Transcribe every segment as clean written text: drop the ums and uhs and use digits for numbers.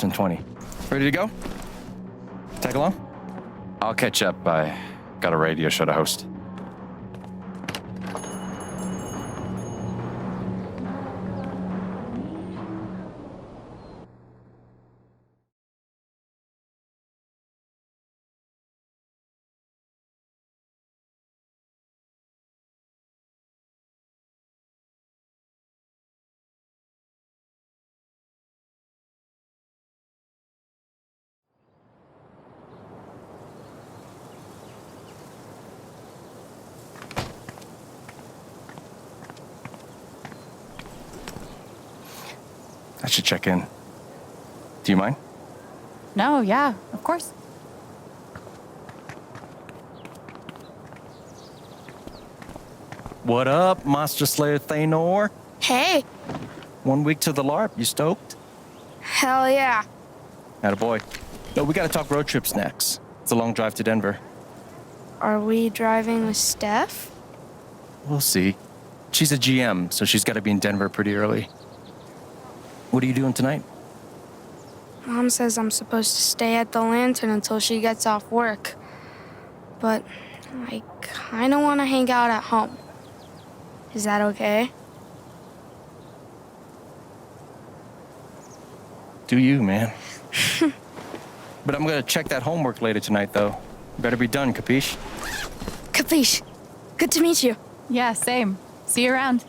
in 20. Ready to go? Tag along? I'll catch up. I got a radio show to host. I should check in. Do you mind? No, yeah, of course. What up, Monster Slayer Thanor? Hey, 1 week to the LARP. You stoked? hell yeah. Attaboy. No, we gotta talk road trips next. It's a long drive to Denver. Are we driving with Steph? We'll see. She's a GM, so she's gotta be in Denver pretty early. What are you doing tonight? Mom says I'm supposed to stay at the Lantern until she gets off work. But I kinda wanna hang out at home. Is that okay? Do you, man? But I'm gonna check that homework later tonight, though. Better be done, capiche? Capiche. Good to meet you. Yeah, same. See you around.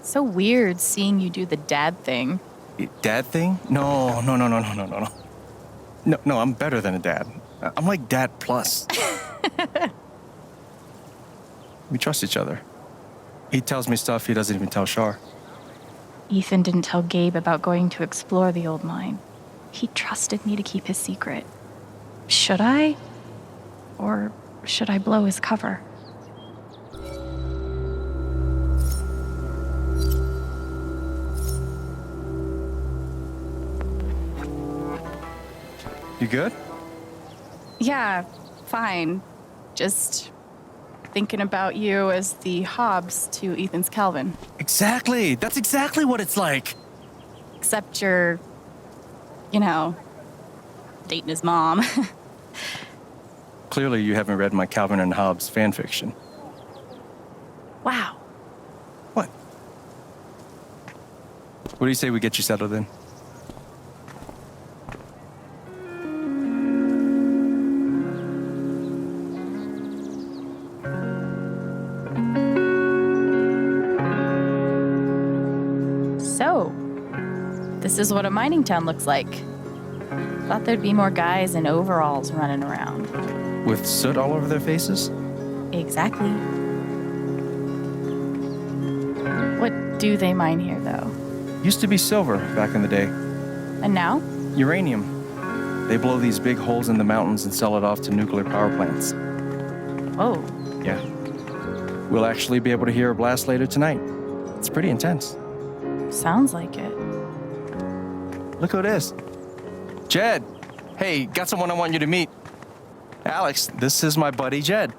So weird seeing you do the dad thing. Dad thing? No. No, I'm better than a dad. I'm like dad plus. We trust each other. He tells me stuff he doesn't even tell Shar. Ethan didn't tell Gabe about going to explore the old mine. He trusted me to keep his secret. Should I? Or should I blow his cover? You good? Yeah, fine. Just thinking about you as the Hobbs to Ethan's Calvin. Exactly. That's exactly what it's like. Except you're, dating his mom. Clearly, you haven't read my Calvin and Hobbes fan fiction. Wow. What? What do you say we get you settled in? So, this is what a mining town looks like. Thought there'd be more guys in overalls running around. With soot all over their faces? Exactly. What do they mine here, though? Used to be silver back in the day. And now? Uranium. They blow these big holes in the mountains and sell it off to nuclear power plants. Oh, Yeah. We'll actually be able to hear a blast later tonight. It's pretty intense. sounds like it. Look who it is. Jed. Hey, got someone I want you to meet. Alex, this is my buddy Jed.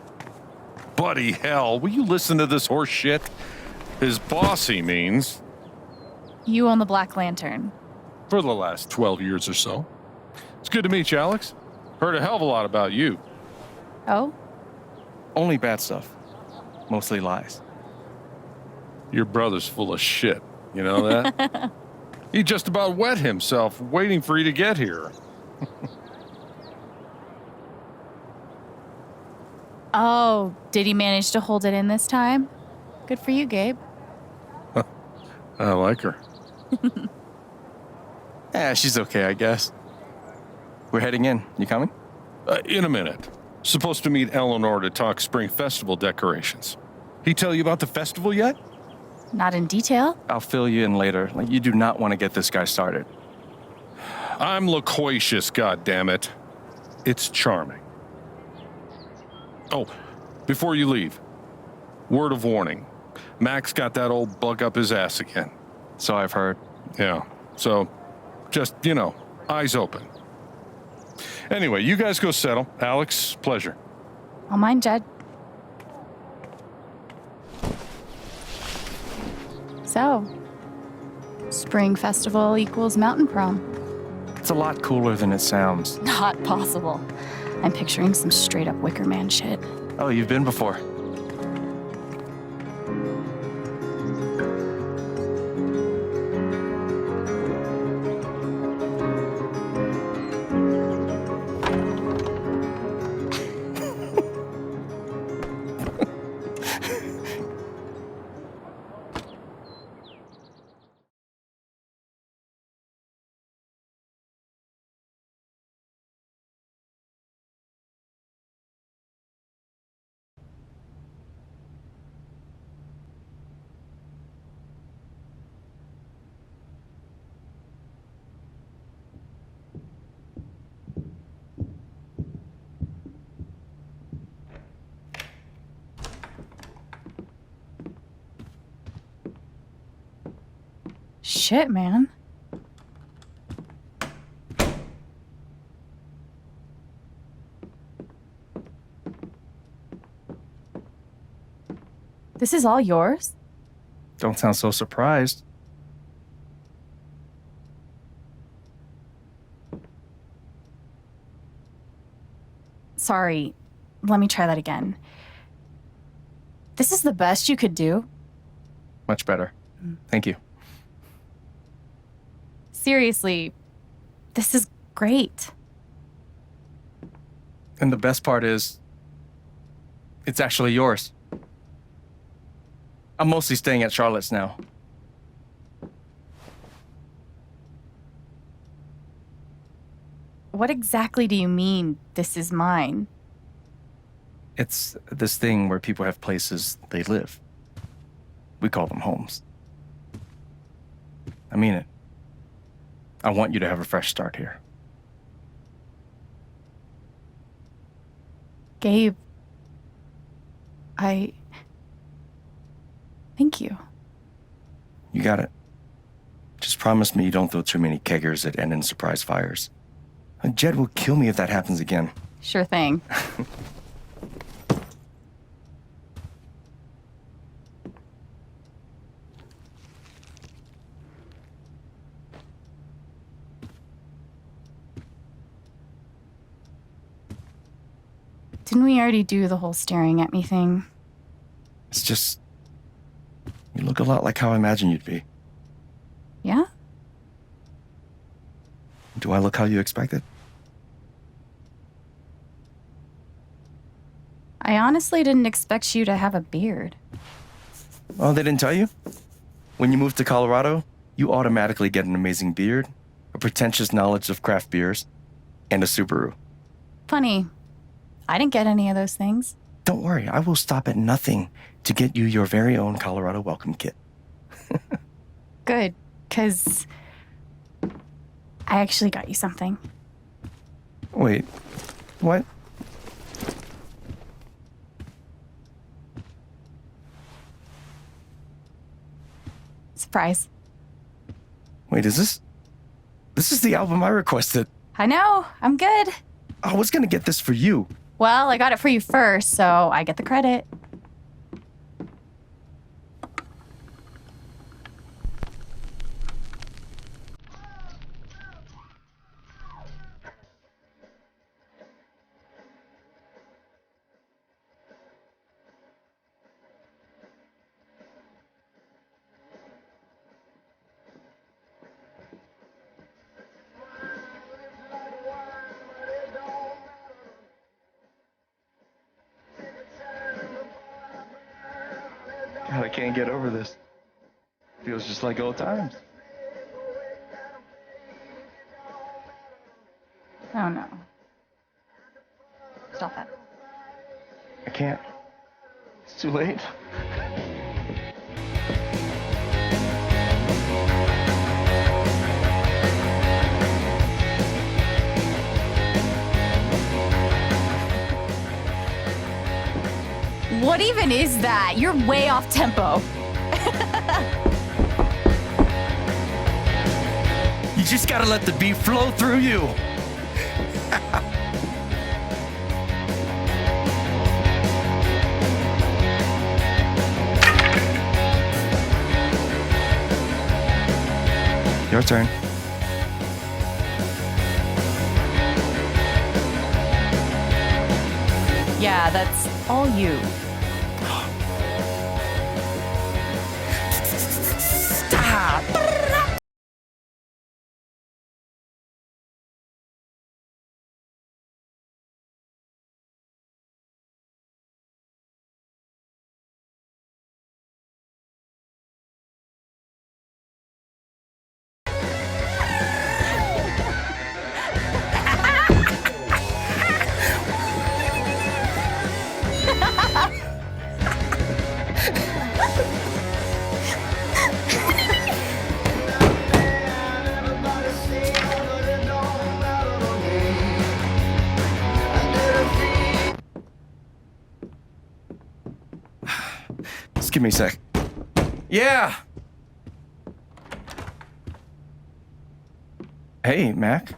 Buddy hell, will you listen to this horse shit? His bossy means You own the Black Lantern. for the last 12 years or so. It's good to meet you, Alex. Heard a hell of a lot about you. Oh? Only bad stuff. Mostly lies. Your brother's full of shit. You know that? He just about wet himself waiting for you to get here. Oh, did he manage to hold it in this time? Good for you, Gabe. I like her. Yeah, she's okay, I guess. We're heading in. You coming? In a minute. Supposed to meet Eleanor to talk Spring Festival decorations. He tell you about the festival yet? Not in detail? I'll fill you in later. Like, you do not want to get this guy started. I'm loquacious, goddammit. It's charming. Oh, before you leave, word of warning. Max got that old bug up his ass again. So I've heard. Yeah, so just, eyes open. Anyway, you guys go settle. Alex, pleasure. I'll mind Jed. So, Spring festival equals mountain prom. It's a lot cooler than it sounds. Not possible. I'm picturing some straight up Wicker Man shit. Oh, you've been before. Shit, man. This is all yours? Don't sound so surprised. Sorry, let me try that again. This is the best you could do? Much better. Thank you. Seriously, this is great. And the best part is, it's actually yours. I'm mostly staying at Charlotte's now. What exactly do you mean, this is mine? It's this thing where people have places they live. We call them homes. I mean it. I want you to have a fresh start here. Gabe, thank you. You got it. Just promise me you don't throw too many keggers that end in surprise fires. Jed will kill me if that happens again. Sure thing. Didn't we already do the whole staring at me thing? It's just, you look a lot like how I imagined you'd be. Yeah? Do I look how you expected? I honestly didn't expect you to have a beard. Oh, they didn't tell you? When you move to Colorado, you automatically get an amazing beard, a pretentious knowledge of craft beers, and a Subaru. Funny. I didn't get any of those things. Don't worry, I will stop at nothing to get you your very own Colorado welcome kit. Good, because I actually got you something. Wait, what? Surprise. Wait, is this? This is the album I requested. I know, I'm good. I was gonna get this for you. Well, I got it for you first, so I get the credit. God, I can't get over this. Feels just like old times. Oh no. Stop that. I can't. It's too late. What even is that? You're way off tempo. You just gotta let the beat flow through you. Your turn. Yeah, that's all you. Just give me a sec. Yeah! Hey, Mac.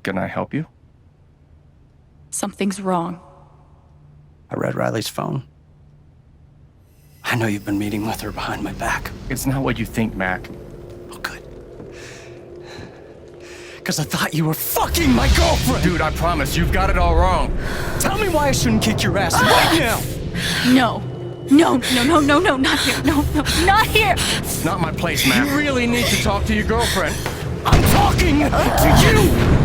Can I help you? Something's wrong. I read Riley's phone. I know you've been meeting with her behind my back. It's not what you think, Mac. Oh, good. Because I thought you were fucking my girlfriend! Dude, I promise, you've got it all wrong. Tell me why I shouldn't kick your ass right now! No. No, not here. No, not here. It's not my place, Mac. You really need to talk to your girlfriend. I'm talking to you!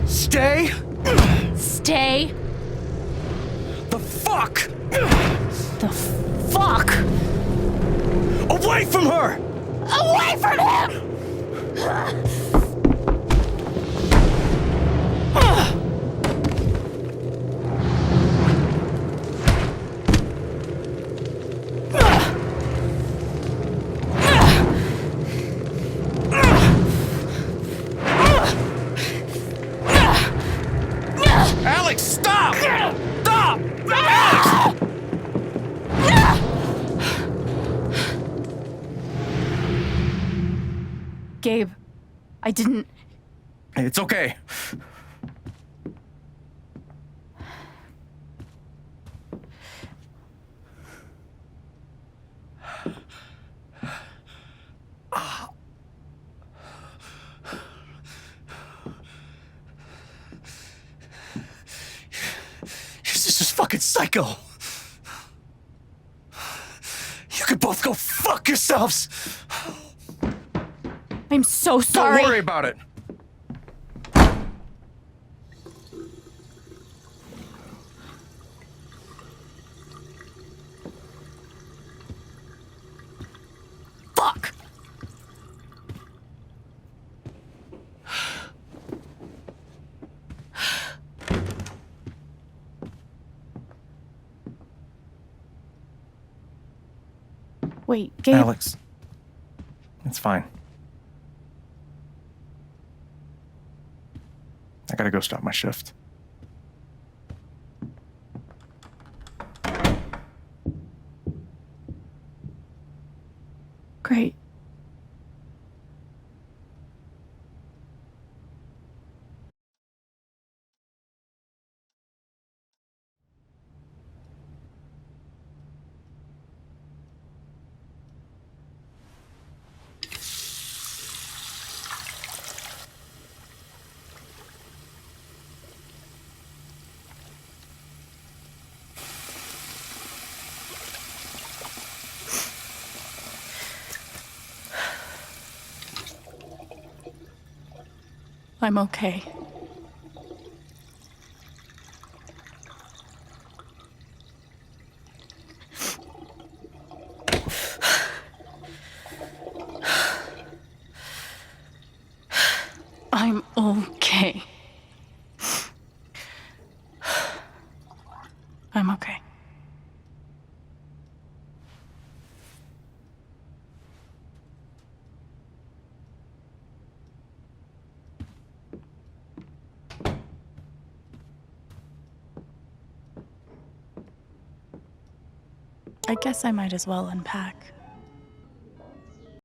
Stay Stay the fuck the fuck away from her! away from him! Alex, stop! Stop! Gabe, I didn't. It's okay. This is fucking psycho. You could both go fuck yourselves. I'm so sorry. Don't worry about it. Fuck. Wait, Gabe. Alex, it's fine. I gotta go stop my shift. Great. I'm okay. I'm okay. I'm okay. I guess I might as well unpack.